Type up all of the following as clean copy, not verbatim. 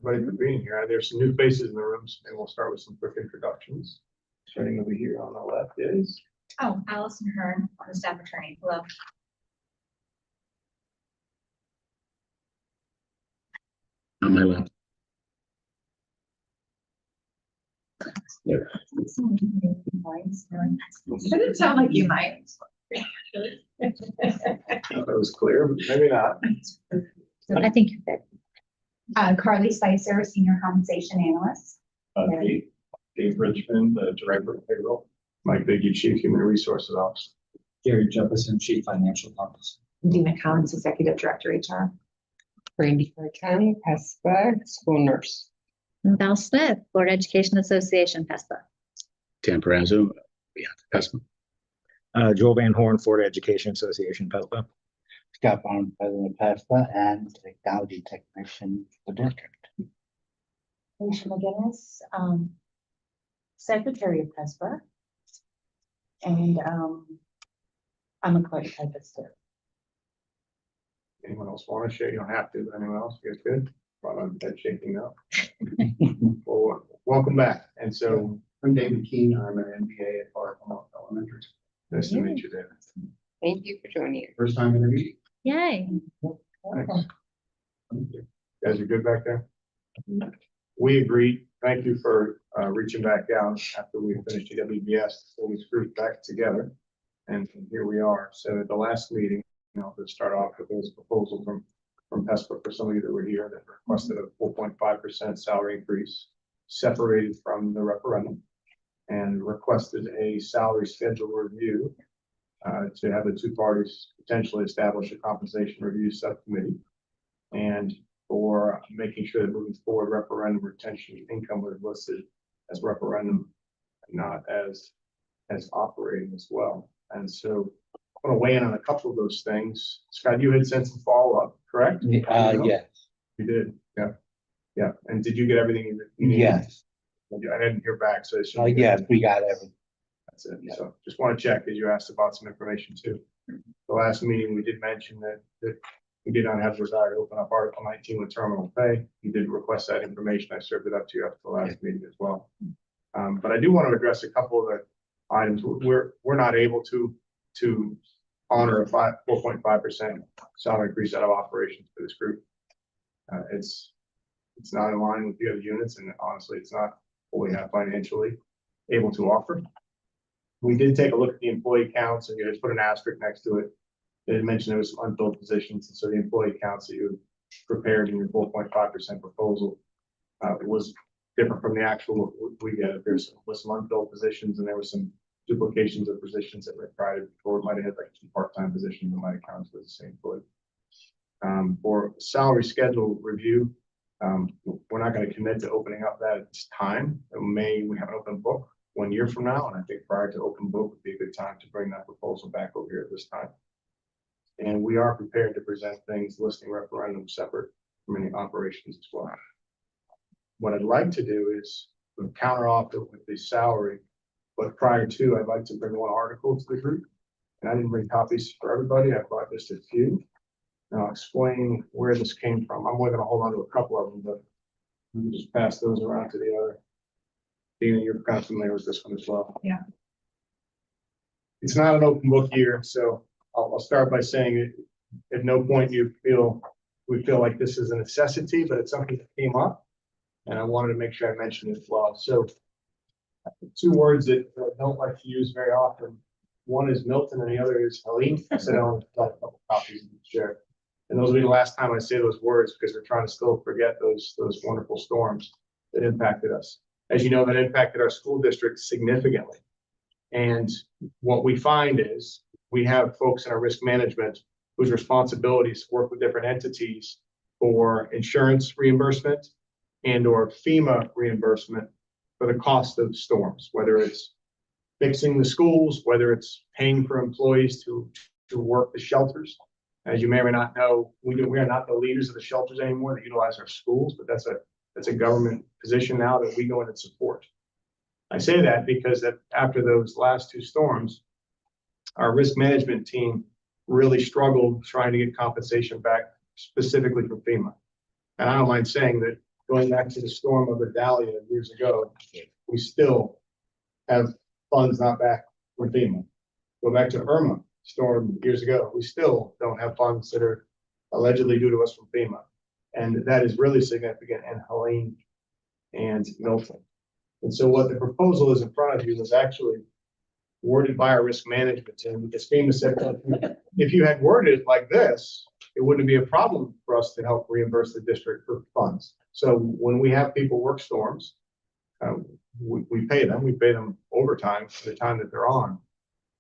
everybody for being here. There's some new faces in the rooms, and we'll start with some quick introductions. Starting over here on the left is. Oh, Allison Hearn, I'm the staff attorney. Hello. On my left. It didn't sound like you might. That was clear, but maybe not. I think you're good. Carly Spicer, senior compensation analyst. Dave Richmond, the director of payroll. Mike Biggie, chief human resources officer. Gary Jefferson, chief financial officer. Dee McCollins, executive director, HR. Randy County, PESPA, school nurse. And Val Smith, Florida Education Association, PESPA. Dan Perazzo, behalf of PESPA. Joel Van Horn, Florida Education Association, PESPA. Scott Bond, president of PESPA and technology technician for the district. Alicia McGinnis, secretary of PESPA. And I'm a credit typist too. Anyone else want to share? You don't have to. Anyone else? You guys good? Well, I'm dead shaking now. Well, welcome back. And so I'm David Keene. I'm an MBA at Bar Elementary. nice to meet you, David. Thank you for joining us. First time in a meeting. Yay. Thanks. You guys are good back there? We agreed. Thank you for reaching back out after we finished WBS, so we screwed back together. And here we are. So at the last meeting, to start off with this proposal from PESPA for some of you that were here that requested a 4.5% salary increase separated from the referendum and requested a salary schedule review to have the two parties potentially establish a compensation review subcommittee and for making sure that moving forward referendum retention income was listed as referendum, not as operating as well. And so I want to weigh in on a couple of those things. Scott, you had sent some follow-up, correct? Yes. You did, yeah. Yeah, and did you get everything you needed? Yes. I didn't hear back, so. Oh, yes, we got everything. That's it. So just want to check, because you asked about some information too. The last meeting, we did mention that we did not have the desire to open up Article 19 with terminal pay. You did request that information. I served it up to you after the last meeting as well. But I do want to address a couple of the items. We're not able to honor a 4.5% salary increase out of operations for this group. It's not in line with the other units, and honestly, it's not what we have financially able to offer. We did take a look at the employee counts, and you just put an asterisk next to it. They did mention there was some unfilled positions, and so the employee counts that you prepared in your 4.5% proposal it was different from the actual we get. There's some unfilled positions, and there was some duplications of positions that were tried before. It might have had like 2 part-time positions that might have counted for the same employee. For salary schedule review, we're not going to commit to opening up that at this time. We have an open book 1 year from now, and I think prior to open book would be a good time to bring that proposal back over here at this time. And we are prepared to present things listing referendum separate from any operations as well. What I'd like to do is counter offer with the salary, but prior to, I'd like to bring 1 article to the group. And I didn't bring copies for everybody. I brought just a few. And I'll explain where this came from. I'm only going to hold on to a couple of them, but let me just pass those around to the other. Dina, you're kind of familiar with this one as well. Yeah. It's not an open book here, so I'll start by saying it. At no point we feel like this is a necessity, but it's something that came up, and I wanted to make sure I mentioned it as well. So 2 words that I don't like to use very often. One is Milton and the other is Helene. I said I'll got a couple copies and share. And those will be the last time I say those words because we're trying to still forget those wonderful storms that impacted us. As you know, that impacted our school district significantly. And what we find is we have folks in our risk management whose responsibilities work with different entities for insurance reimbursement and or FEMA reimbursement for the cost of storms, whether it's fixing the schools, whether it's paying for employees to work the shelters. As you may or may not know, we are not the leaders of the shelters anymore that utilize our schools, but that's a government position now that we go in and support. I say that because that after those last 2 storms, our risk management team really struggled trying to get compensation back specifically from FEMA. And I don't mind saying that going back to the storm of Adalia years ago, we still have funds not back from FEMA. Go back to Irma storm years ago, we still don't have funds that are allegedly due to us from FEMA. And that is really significant in Helene and Milton. And so what the proposal is in front of you was actually worded by our risk management team, because FEMA said, if you had worded it like this, it wouldn't be a problem for us to help reimburse the district for funds. So when we have people work storms, we pay them overtime for the time that they're on.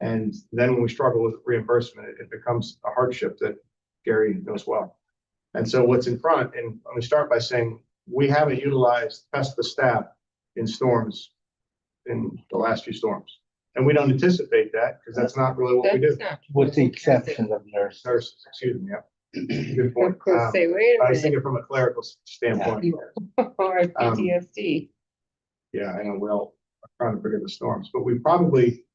And then when we struggle with reimbursement, it becomes a hardship that Gary knows well. And so what's in front, and let me start by saying, we haven't utilized PESPA staff in storms in the last few storms. And we don't anticipate that because that's not really what we do. That's not. With the exception of nurses. Nurses, excuse me, yeah. Good I point. was gonna say, wait I a was minute. thinking from a clerical standpoint. Or PTSD. Yeah, I know, well, I'm trying to forget the storms, but we probably,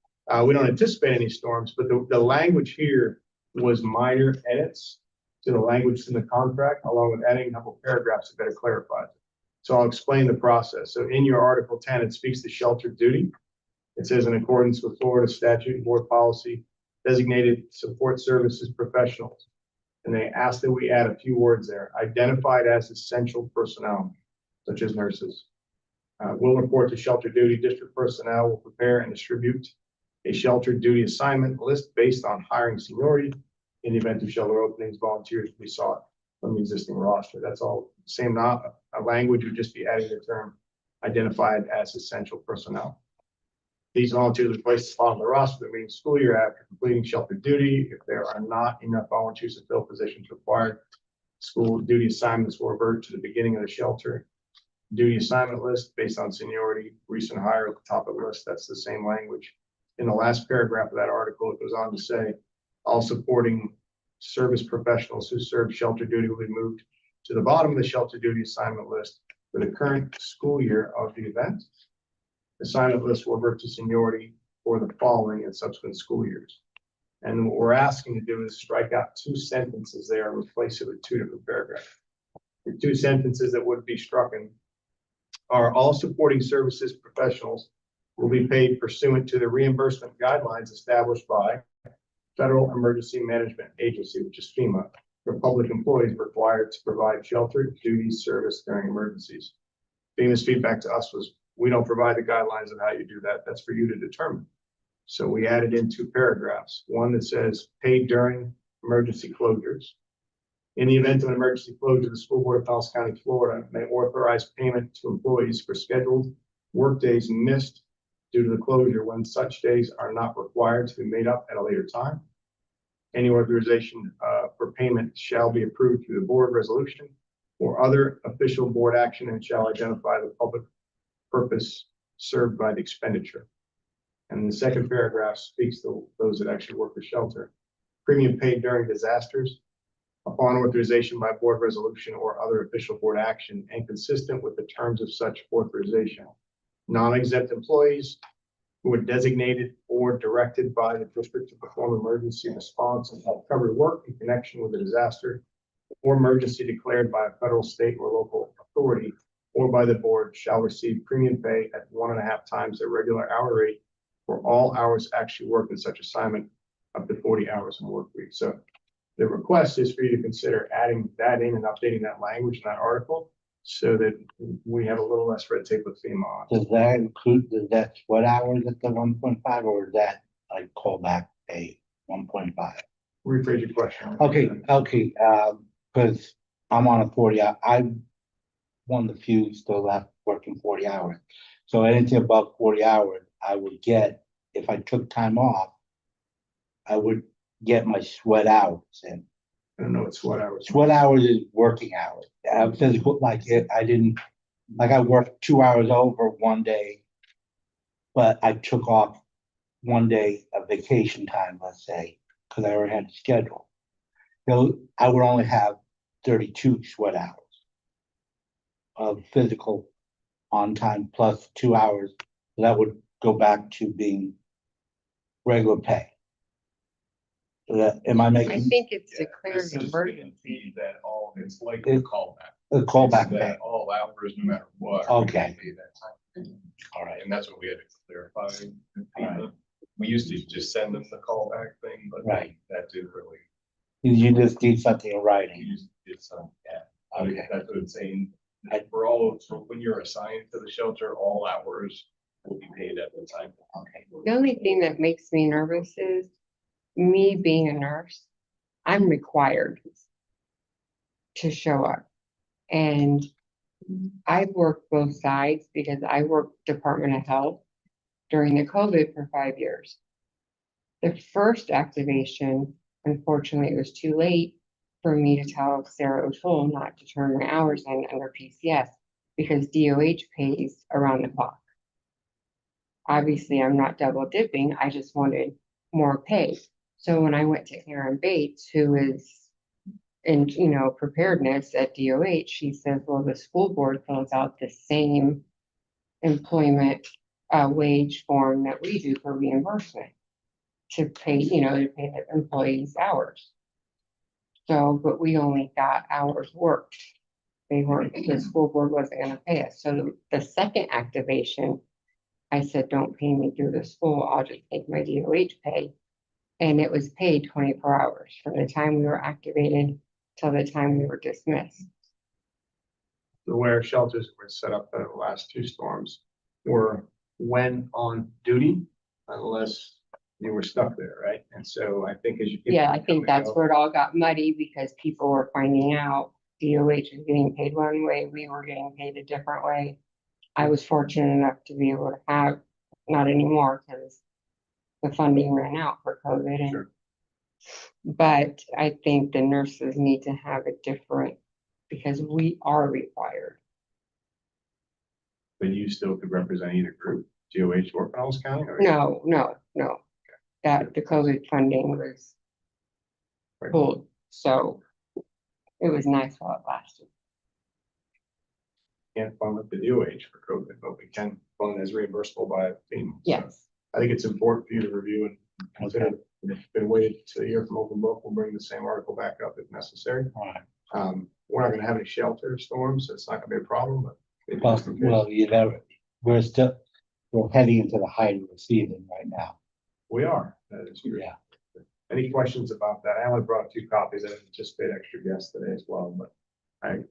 we don't anticipate any storms, but the language here was minor edits to the language in the contract, along with adding a couple paragraphs that better clarifies it. So I'll explain the process. So in your Article 10, it speaks to shelter duty. It says in accordance with Florida statute and board policy, designated support services professionals. And they asked that we add a few words there, identified as essential personnel, such as nurses. Will report to shelter duty. District personnel will prepare and distribute a shelter duty assignment list based on hiring seniority. In the event of shelter openings, volunteers will be sought from the existing roster. That's all same, not a language would just be adding the term identified as essential personnel. These volunteers are placed upon the roster the means school year after completing shelter duty. If there are not enough volunteers to fill positions required, school duty assignments will revert to the beginning of the shelter duty assignment list based on seniority, recent hire at the top of the list. That's the same language. In the last paragraph of that article, it goes on to say, all supporting service professionals who serve shelter duty will be moved to the bottom of the shelter duty assignment list for the current school year of the event. Assignment list will revert to seniority for the following and subsequent school years. And what we're asking to do is strike out two sentences there and replace it with two different paragraphs. The two sentences that would be strucken are all supporting services professionals will be paid pursuant to the reimbursement guidelines established by Federal Emergency Management Agency, which is FEMA, for public employees required to provide shelter duty service during emergencies. FEMA's feedback to us was, we don't provide the guidelines of how you do that. That's for you to determine. So we added in two paragraphs, one that says paid during emergency closures. In the event of an emergency closure, the school board of Taos County, Florida may authorize payment to employees for scheduled work days missed due to the closure when such days are not required to be made up at a later time. Any authorization for payment shall be approved through the board resolution or other official board action and shall identify the public purpose served by the expenditure. And the second paragraph speaks to those that actually work for shelter. Premium paid during disasters upon authorization by board resolution or other official board action and consistent with the terms of such authorization. Non-exempt employees who are designated or directed by the district to perform emergency response and help cover work in connection with a disaster or emergency declared by a federal, state, or local authority or by the board shall receive premium pay at 1.5 times their regular hour rate for all hours actually worked in such assignment up to 40 hours in a work week. So the request is for you to consider adding that in and updating that language in that article so that we have a little less red tape with FEMA on. Does that include, does that what hours at the 1.5 or is that like callback pay 1.5? Rephrase your question. Okay, because I'm on a 40 hour, I'm one of the few still left working 40 hours. So anything above 40 hours, I would get, if I took time off, I would get my sweat hours in. I don't know what sweat hours. Sweat hours is working hours. Physical, like it, I didn't, like I worked 2 hours over one day, but I took off one day of vacation time, let's say, because I already had a schedule. So I would only have 32 sweat hours of physical on time plus 2 hours. That would go back to being regular pay. So that, am I I making? think it's Yeah, declared this is emergency. That all, it's like a callback. The callback It's that pay. all hours, no matter what. Okay. we pay that time. All right. And that's what we had to clarify. with FEMA. We used to just send them the callback thing, but Right. that didn't really, You just need something in we writing. just did some, yeah. I mean, Okay. that's what it's saying. For all, so when you're assigned to the shelter, all hours will be paid at the time. Okay. The only thing that makes me nervous is me being a nurse, I'm required to show up. And I've worked both sides because I worked Department of Health during the COVID for 5 years. The first activation, unfortunately, it was too late for me to tell Sarah O'Toole not to turn my hours in under PCS because DOH pays around the clock. Obviously, I'm not double dipping. I just wanted more pay. So when I went to Erin Bates, who is in, preparedness at DOH, she says, well, the school board fills out the same employment wage form that we do for reimbursement to pay, to pay the employees' hours. So, but we only got hours worked. They weren't, the school board wasn't gonna pay us. So the second activation, I said, don't pay me through the school, I'll just take my DOH pay. And it was paid 24 hours from the time we were activated till the time we were dismissed. The where shelters were set up the last two storms were when on duty, unless you were stuck there, right? And so I think as you. Yeah, I think that's where it all got muddy because people were finding out DOH was getting paid one way, we were getting paid a different way. I was fortunate enough to be able to have, not anymore, because the funding ran out for COVID and. Sure. But I think the nurses need to have a different, because we are required. But you still could represent either group, DOH or Pinellas County? Or- No. That the COVID funding was Right. pulled, so it was nice while it lasted. Can't fund with the DOH for COVID, but we can fund as reimbursable by FEMA. So Yes, I think it's important for you to review and consider. If it's been waited to hear from Open Book, we'll bring the same article back up if necessary. All right. We're not gonna have any shelter storms, so it's not gonna be a problem, but. maybe Well, just in case. well, we're heading into the height of the season right now. We are, that is true. Yeah. Any questions about that? I only brought 2 copies. I didn't anticipate extra guests today as well, but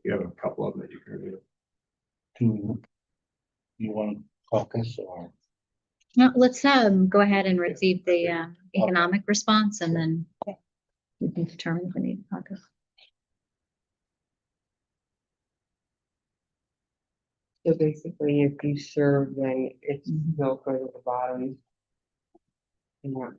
you have a couple of them that you can review. Do you want to caucus or? No, let's go ahead and receive the economic response and then we can determine if we need to caucus. so basically if you serve, then it's still good at the bottom. Yeah.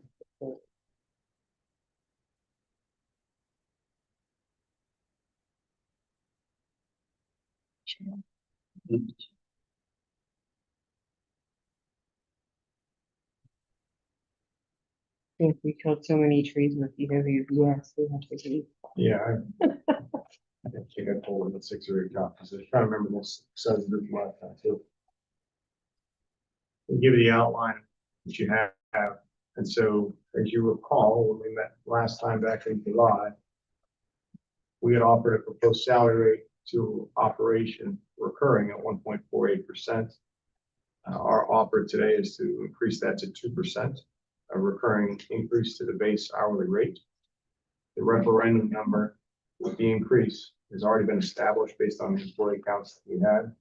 If we killed so many trees with EWS, we have to do. Yeah. I think I told them the 6 or 8 copies. I was trying to remember this, says this last time too. I'll give you the outline that you have. And so, as you recall, when we met last time back in July, we had offered a proposed salary rate to operation recurring at 1.48%. Our offer today is to increase that to 2%, a recurring increase to the base hourly rate. The referendum number with the increase has already been established based on the employee counts that we had.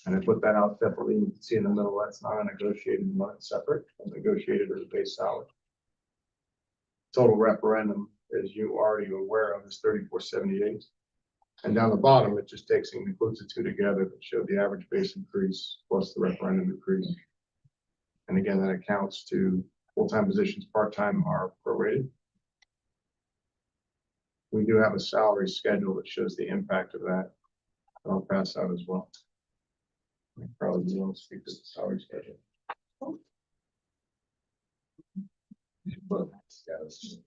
And I put that out separately. You can see in the middle, that's not a negotiated one, it's separate, negotiated as a base salary. Total referendum, as you already aware of, is 3478. And down the bottom, it just takes and includes the 2 together that show the average base increase plus the referendum increase. And again, that accounts to full-time positions, part-time are prorated. We do have a salary schedule that shows the impact of that. I'll pass out as well. I probably won't speak to the salary schedule. But, yeah, it's-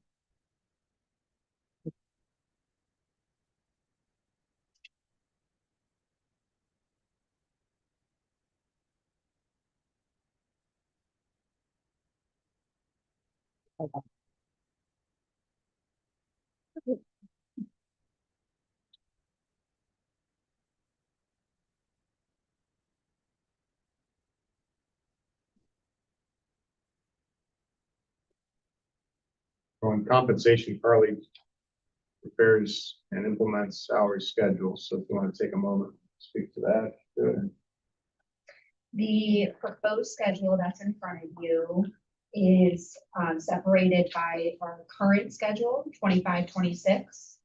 On compensation, Carly prepares and implements salary schedules, so if you want to take a moment, to speak to that. The proposed schedule that's in front of you is separated by our current schedule, 25-26.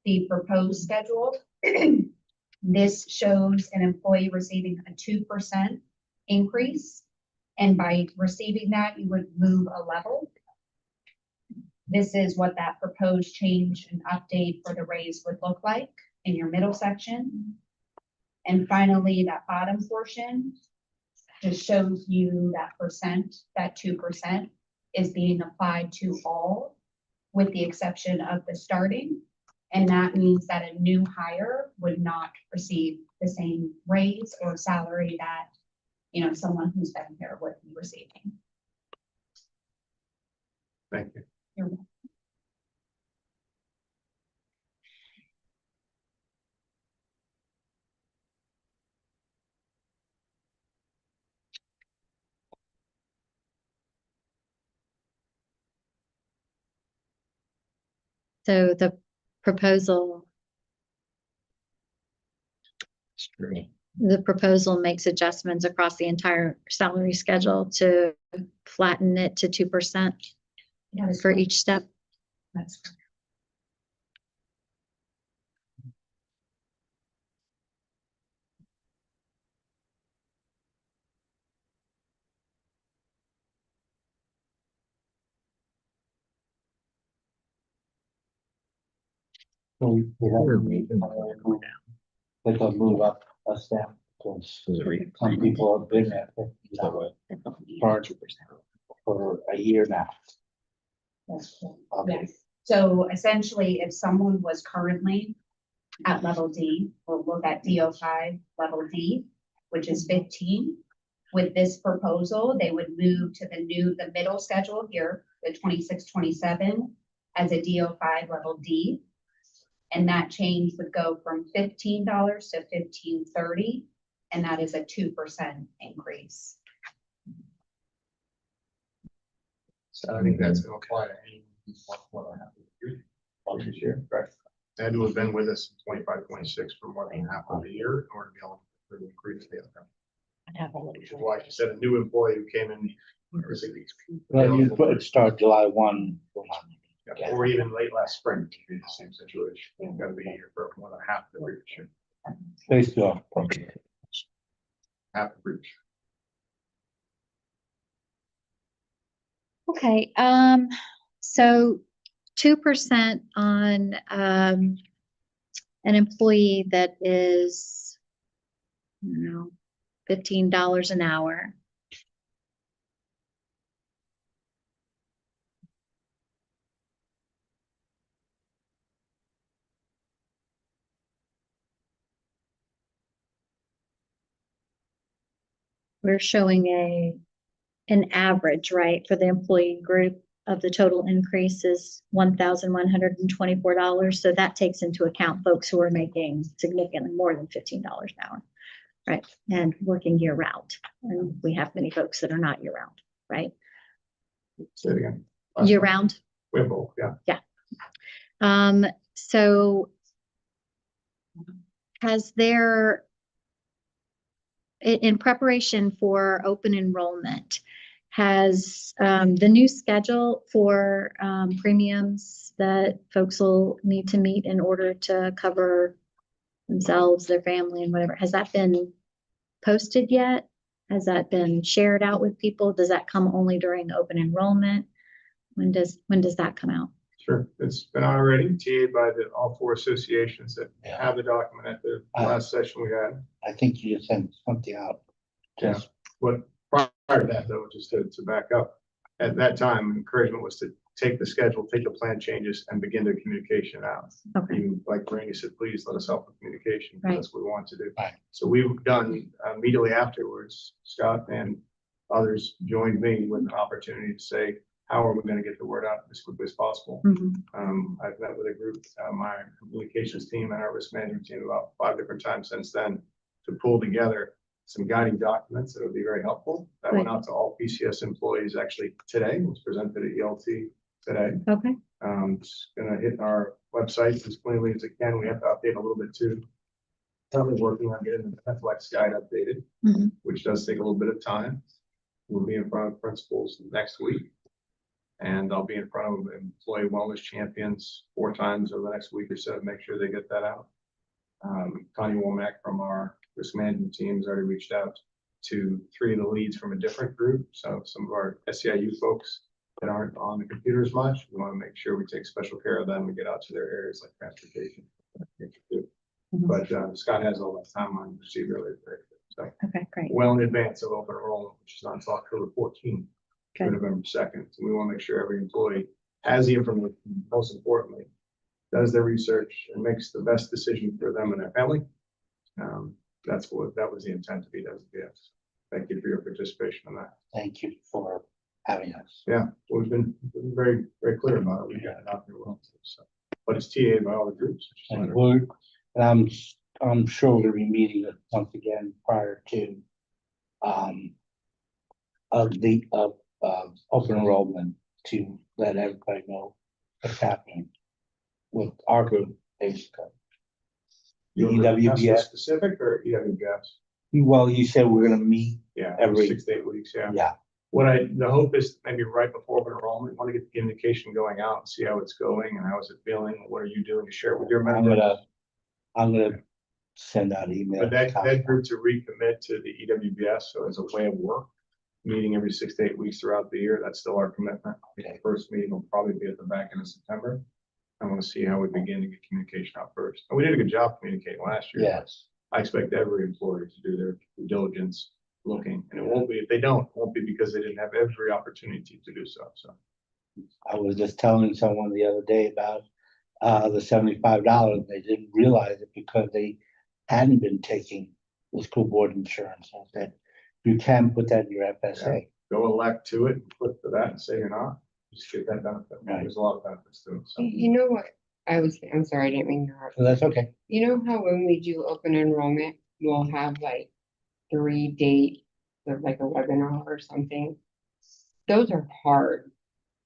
The proposed schedule, this shows an employee receiving a 2% increase. And by receiving that, you would move a level. This is what that proposed change and update for the raise would look like in your middle section. And finally, that bottom portion just shows you that percent, that 2% is being applied to all, with the exception of the starting. And that means that a new hire would not receive the same raise or salary that, you know, someone who's been here would be receiving. Thank you. You're welcome. So the proposal, the proposal makes adjustments across the entire salary schedule to flatten it to 2% That is for correct. each step. That's correct. So we have to move, let them move up a step, because some people have been at for a year now. That's correct. Okay. Yes. So essentially, if someone was currently at level D, we'll look at DO5 level D, which is 15. With this proposal, they would move to the middle schedule here, the 26-27, as a DO5 level D. And that change would go from $15 to $15.30, and that is a 2% increase. So I think that's gonna apply to any this year, right? And who have been with us in 25-26 for more than half of the year in order to be able to increase the outcome. Which is why she said a new employee who came in. Well, you put it start July 1. Or even late last spring, to be the same situation. You've got to be here for more than half the previous year. Based on. Half the previous year. Okay, so 2% on an employee that is, you know, $15 an hour. We're showing an average, right, for the employee group of the total increase is $1,124. So that takes into account folks who are making significantly more than $15 an hour, right? And working year round. And we have many folks that are not year round, right? Say it again. Year round. We have both, yeah. So has there, in preparation for open enrollment, has the new schedule for premiums that folks will need to meet in order to cover themselves, their family, and whatever, has that been posted yet? Has that been shared out with people? Does that come only during open enrollment? When does that come out? Sure, it's been already TA'd by all four associations that have the document at the last session we had. I think you sent something out. Just, But prior to that, though, just to back up, at that time, encouragement was to take the schedule, take the plan changes, and begin their communication out. Okay. Even like Randy said, please let us help with communication. Right. That's what we want to do. Right. So we've done immediately afterwards, Scott and others joined me with an opportunity to say, how are we going to get the word out as quickly as possible? Mhm. I've met with a group, my communications team and our risk management team about 5 different times since then to pull together some guiding documents that would be very helpful. That went Right. out to all PCS employees actually today, was presented at ELT today. Okay. Just gonna hit our website as cleanly as it can. We have to update a little bit too. Currently working on getting the Netflix guide updated, Mhm. which does take a little bit of time. We'll be in front of principals next week. And I'll be in front of employee wellness champions 4 times over the next week or so to make sure they get that out. Connie Womack from our risk management team has already reached out to 3 of the leads from a different group. So some of our SEIU folks that aren't on the computers much, we want to make sure we take special care of them and get out to their areas like transportation. But Scott has all that timeline to see really very good. So Okay, great. well in advance of open enrollment, which is not until October 14th to Good. November 2nd. So we want to make sure every employee has the information, most importantly, does their research and makes the best decision for them and their family. That was the intent of EWS. Thank you for your participation on that. Thank you for having us. Yeah, we've been very, very clear about it. We got it out there well. So, but it's TA by all the groups. which is And wonderful. I'm sure we'll be meeting once again prior to open enrollment to let everybody know what's happening with our group, basically. The You want to EWBS. specific or EWS? Well, you said we're gonna meet, Yeah, Every- 6 to 8 weeks. Yeah. yeah, The hope is maybe right before open enrollment, want to get the communication going out and see how it's going and how is it feeling? What are you doing to share with your I'm members? gonna send out emails. But that group to recommit to the EWBS, so as a way of work, meeting every 6 to 8 weeks throughout the year, that's still our commitment. Okay. The first meeting will probably be at the back end of September. I want to see how we begin to get communication out first. And we did a good job communicating last year. Yes, I expect every employee to do their due diligence looking, and it won't be, if they don't, it won't be because they didn't have every opportunity to do so, so. I was just telling someone the other day about the $75. They didn't realize it because they hadn't been taking the school board insurance. I said, you can put that in your FSA. Go elect to it, and click for that and say you're not, just get that benefit. Right. There's a lot of benefits to it, so. You know what? I'm sorry, I didn't mean to interrupt. So that's okay. You know how when we do open enrollment, we'll have like 3 dates of like a webinar or something? Those are hard,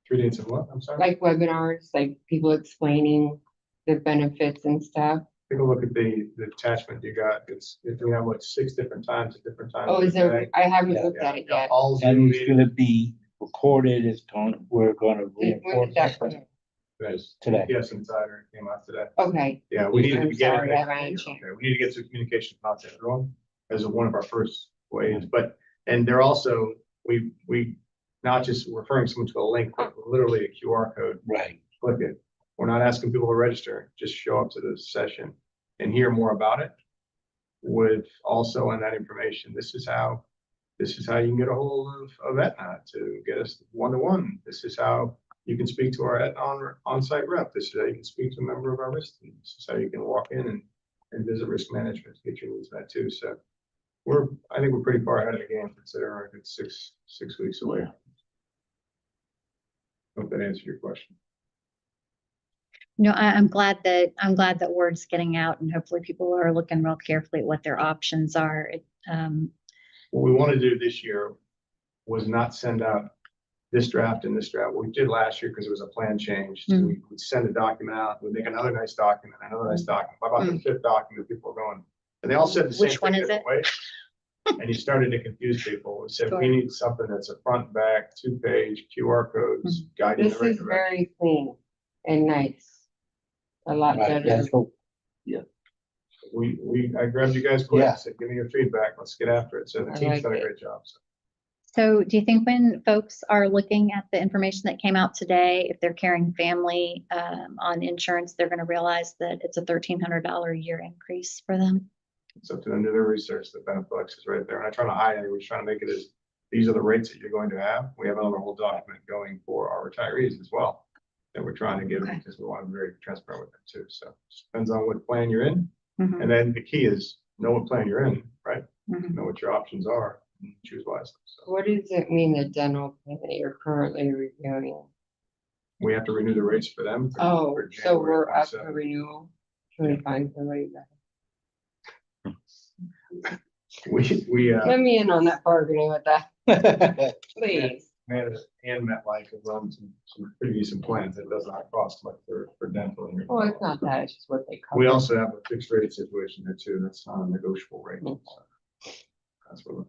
3 dates of what, I'm sorry? like webinars, like people explaining the benefits and stuff. Take a look at the attachment you got, if we have like 6 different times at different times. Oh, of is the there, day. I haven't Yeah, looked at it yet. All Zoom And it's meetings. gonna be recorded, we're gonna When reinforce did that that come? Yes, today. Yes, Insider came out today. Okay, Yeah, we needed I'm to get it. sorry, I haven't had a chance. Okay, we need to get some communication out to everyone as one of our first ways, but, and they're also, we not just referring someone to a link, but literally a QR code, Right, click it. We're not asking people to register, just show up to the session and hear more about it. With also on that information, this is how you can get a hold of Aetna to get us one-to-one. This is how you can speak to our Aetna on-site rep. This is how you can speak to a member of our risk team. This is how you can walk in and visit risk management, get your needs met too. So I think we're pretty far ahead of the game considering it's six weeks away. Hope that answered your question. No, I'm glad that word's getting out and hopefully people are looking real carefully at what their options are. What we want to do this year was not send out this draft and this draft. What we did last year, because it was a plan change, so we would send a document out, we'd make another nice document, another nice document. By about the 5th document, people were going, and they all said the same Which one thing is different ways. And you started to confuse people. We said, we Sure. need something that's a front, back, 2-page, QR codes, guiding This the right is direction. very clean and nice. A lot right, better. that's what, I grabbed you guys quick, Yeah. said, give me your feedback, let's get after it. So the I team's like done a it. great job. So. So do you think when folks are looking at the information that came out today, if they're carrying family on insurance, they're going to realize that it's a $1,300 a year increase for them? It's up to them to do their research. The Beneflex is right there. And I'm trying to hide it. We're trying to make it as, these are the rates that you're going to have. We have another whole document going for our retirees as well that we're trying to give them because we want to be very transparent with them too. So it depends on what plan you're in. Mhm. And then the key is know what plan you're in, right? Mhm. Know what your options are and choose wisely. So What does it mean, the dental plan that you're currently reviewing? we have to renew the rates for them. Oh, for so January we're up for 27. renewal. Can we find somebody better? We Let me in on that bargaining with that, please. and MetLife have run some pretty decent plans. It does not cost much for dental. and Well, it's not that, it's just what they cover. We also have a fixed rate situation there too. That's not a negotiable rate. Mm. That's what.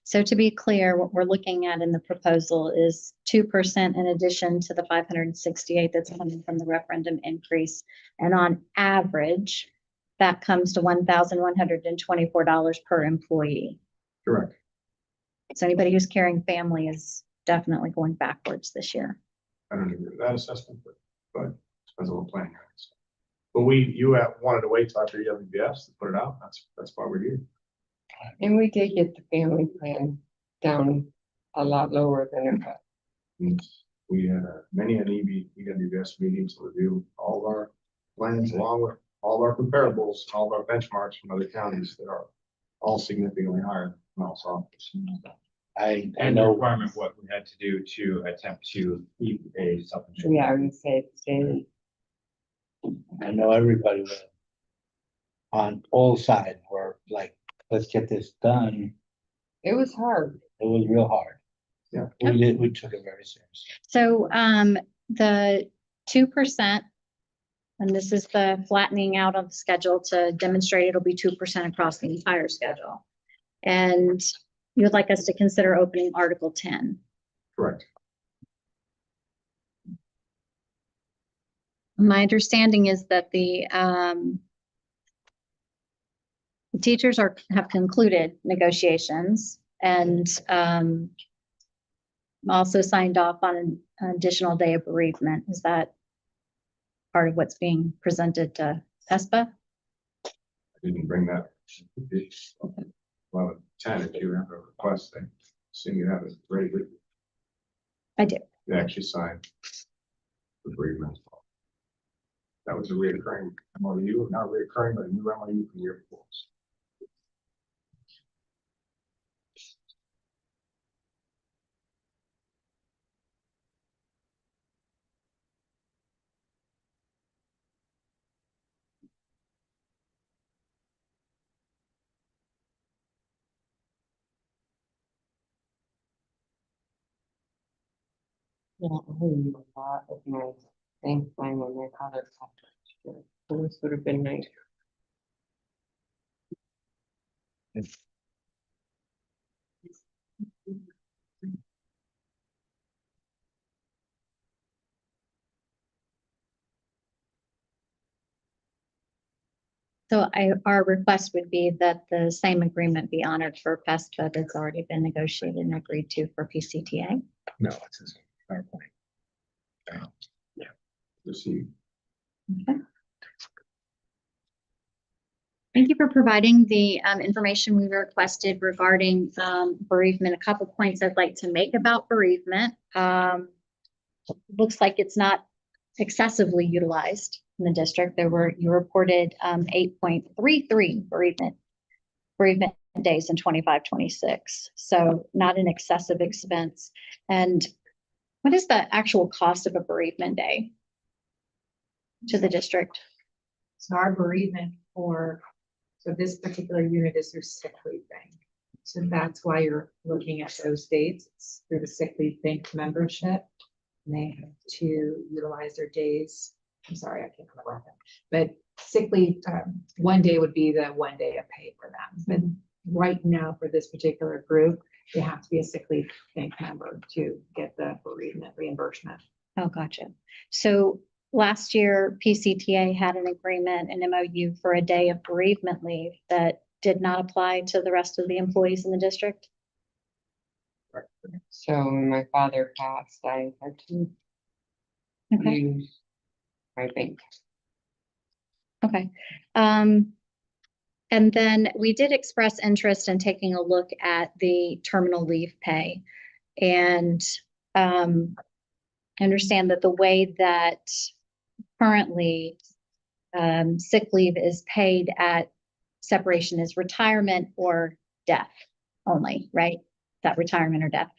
So to be clear, what we're looking at in the proposal is 2% in addition to the 568 that's coming from the referendum increase. And on average, that comes to $1,124 per employee. Correct. So anybody who's carrying family is definitely going backwards this year. I don't agree with that assessment, but depends on what plan you're in. But you wanted to wait till after EWBS to put it out. That's why we're here. And we did get the family plan down a lot lower than it was. And we had many an EWBS meetings to review all of our plans along with all of our comparables, all of our benchmarks from other counties that are all significantly higher than Mouse office. I And the know, requirement, what we had to do to attempt to keep a self-insured. Yeah, I would say it's been, I know everybody was on all sides were like, let's get this done. it was hard. It was real hard. Yeah. We took it very seriously. So the 2%, and this is the flattening out of the schedule to demonstrate it'll be 2% across the entire schedule. And you would like us to consider opening Article 10. Correct. My understanding is that the teachers have concluded negotiations and also signed off on an additional day of bereavement. Is that part of what's being presented to PESPA? I didn't bring that. 11:10 if you have a request, I assume you have it ready. I do. You actually signed the bereavement. That was a reoccurring MOU, not reoccurring, but a new MOU from year before. Yeah, I need a lot of my things fine when my father passed. So this would have been nice. So our request would be that the same agreement be honored for PESPA that's already been negotiated and agreed to for PCTA. No, it's his PowerPoint. Receive. Thank you for providing the information we requested regarding bereavement. A couple points I'd like to make about bereavement. Looks like it's not excessively utilized in the district. You reported 8.33 bereavement days in 25-26. So not an excessive expense. And what is the actual cost of a bereavement day to the district? So our bereavement so this particular unit is through sick leave bank. So that's why you're looking at those dates. It's through the sick leave bank membership. And they have to utilize their days. I'm sorry, I can't remember that. But sick leave, one day would be the 1 day of pay for them. But right now for this particular group, they have to be a sick leave bank member to get the bereavement reimbursement. Oh, gotcha. So last year, PCTA had an agreement, an MOU for a day of bereavement leave that did not apply to the rest of the employees in the district. So when my father passed, I had to Okay. use my bank. Okay. And then we did express interest in taking a look at the terminal leave pay. And I understand that the way that currently sick leave is paid at separation is retirement or death only, right? That retirement or death.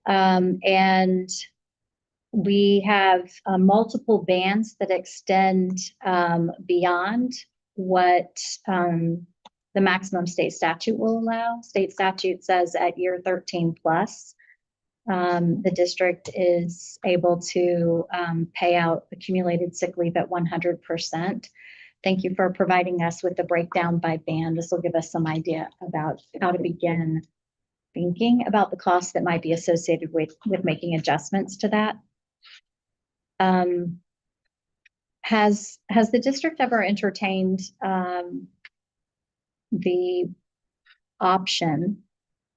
And we have multiple bands that extend beyond what the maximum state statute will allow. State statute says at year 13 plus, the district is able to pay out accumulated sick leave at 100%. Thank you for providing us with the breakdown by band. This will give us some idea about how to begin thinking about the costs that might be associated with making adjustments to that. Has the district ever entertained the option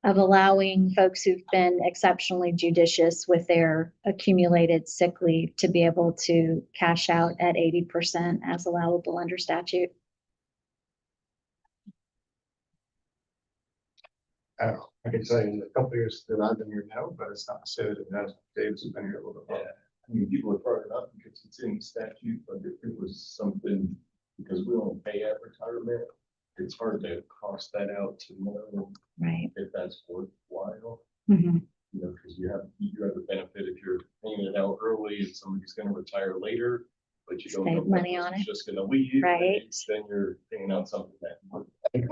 of allowing folks who've been exceptionally judicious with their accumulated sick leave to be able to cash out at 80% as allowable under statute? I can tell you in the couple of years that I've been here now, but it's not to say that it hasn't. Dave's been here a little bit. Yeah, I mean, people are brought it up because it's in statute, but if it was something, because we don't pay at retirement, it's hard to cost that out to know Right. if that's worthwhile. Mhm. You know, because you have the benefit if you're paying it out early and somebody's gonna retire later, but you don't know Save if money that on person's it. just gonna leave. and Right. Then you're paying out something that. Right.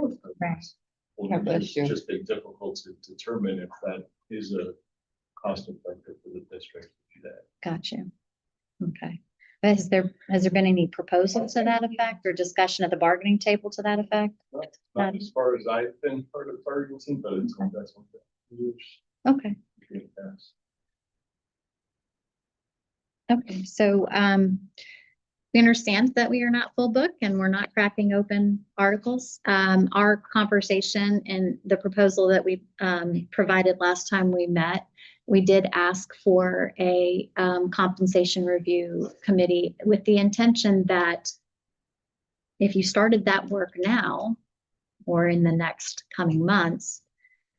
God bless It's you. just been difficult to determine if that is a cost effective for the district to do that. Got you. Okay. But has there been any proposals to that effect or discussion at the bargaining table to that effect? Not as far as I've been part of the bargaining team, but it's, that's one thing. Okay. Okay. So, we understand that we are not full book and we're not cracking open articles. Our conversation and the proposal that we provided last time we met, we did ask for a compensation review committee with the intention that if you started that work now or in the next coming months,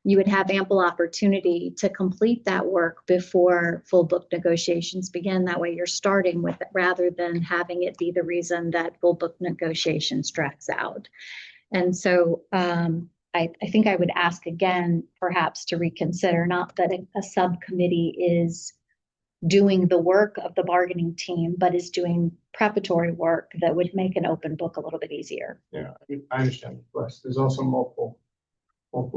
you would have ample opportunity to complete that work before full book negotiations begin. That way you're starting with it rather than having it be the reason that full book negotiations drags out. And so I think I would ask again, perhaps to reconsider, not that a subcommittee is doing the work of the bargaining team, but is doing preparatory work that would make an open book a little bit easier. Yeah, I understand the request. There's also multiple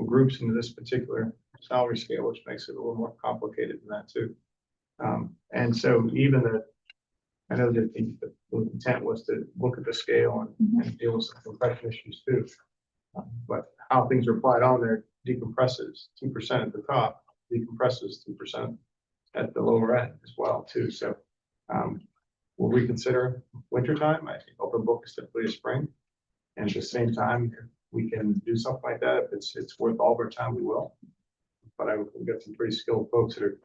groups into this particular salary scale, which makes it a little more complicated than that too. And so even that, I know that the intent was to look at the scale and deal with some compression issues too. But how things are applied on there decompresses 2% at the top, decompresses 2% at the lower end as well too. So we'll reconsider wintertime. I think open book is typically a spring. And at the same time, if we can do something like that, if it's worth all of our time, we will. But we've got some pretty skilled folks that are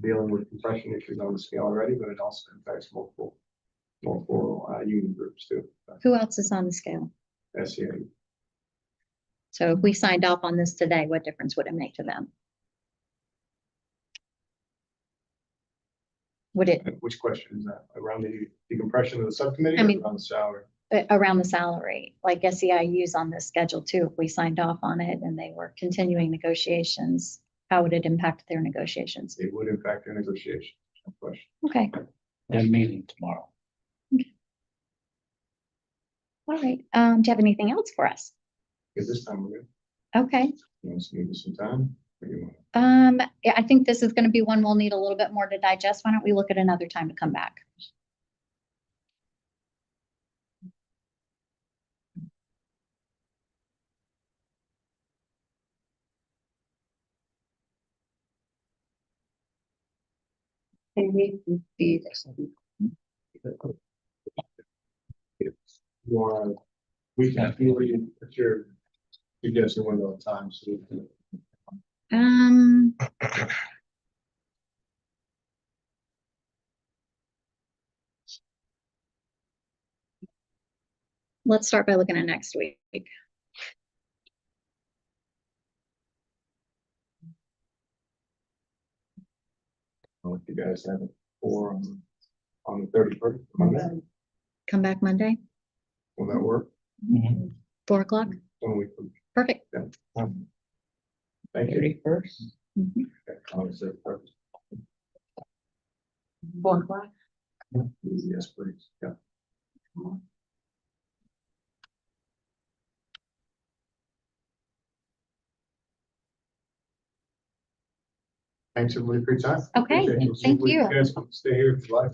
dealing with compression issues on the scale already, but it also impacts multiple union groups too. Who else is on the scale? SCA. So if we signed off on this today, what difference would it make to them? Would it, Which question is that? Around the decompression of the subcommittee I mean- or on the salary? around the salary, like SEIU's on this schedule too, if we signed off on it and they were continuing negotiations, how would it impact their negotiations? It would impact their negotiation. No question. Okay, They're meeting tomorrow. all right. Do you have anything else for us? Because this time we're good. Okay. You want us to give you some time? Or you want- Yeah, I think this is gonna be one we'll need a little bit more to digest. Why don't we look at another time to come back? You want, we can feel you, put your suggestion window of time, so we can. Um. Let's start by looking at next week. If you guys have it for on the 31st, Monday, Come back Monday, will that work? 4 o'clock. 1 week from. Perfect. Thank you. Mhm. Okay, I'll say perfect. 4 o'clock. Yes, please. Yeah. Thanks everybody for your time. Okay, Appreciate it. We'll see thank if we- you. guys can stay here if you like.